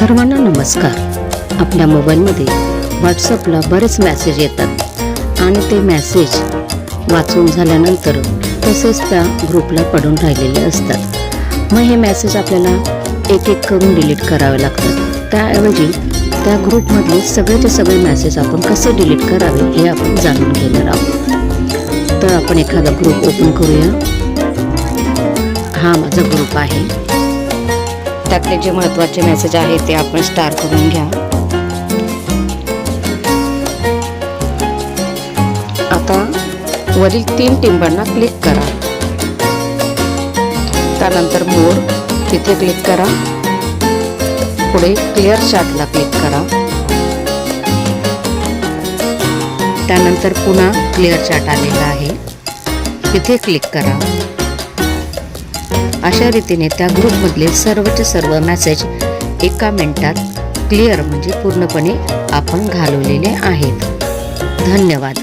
सर्वांना नमस्कार. आपल्या मोबाईलमध्ये व्हॉट्सअपला बरेच मेसेज येतात आणि ते मेसेज वाचून झाल्यानंतर तसेच त्या ग्रुपला पडून राहिलेले असतात. मग हे मेसेज आपल्याला एक एक करून डिलीट करावे लागतात. त्याऐवजी त्या ग्रुपमधले सगळेचे सगळे मेसेज आपण कसे डिलीट करावे हे आपण जाणून घेणार आहोत. तर आपण एखादा ग्रुप ओपन करूया. हा माझा ग्रुप आहे. त्यातले जे महत्त्वाचे मेसेज आहे ते आपण स्टार करून घ्या. आता वरील 3 टिंबांना क्लिक करा. त्यानंतर मोर तिथे क्लिक करा. पुढे क्लिअर चॅटला क्लिक करा. त्यानंतर पुन्हा क्लिअर चॅट आलेला आहे तिथे क्लिक करा. अशा रीतीने त्या ग्रुपमधले सर्वचे सर्व मेसेज एका मिनिटात क्लिअर म्हणजे पूर्णपणे आपण घालवलेले आहेत. धन्यवाद.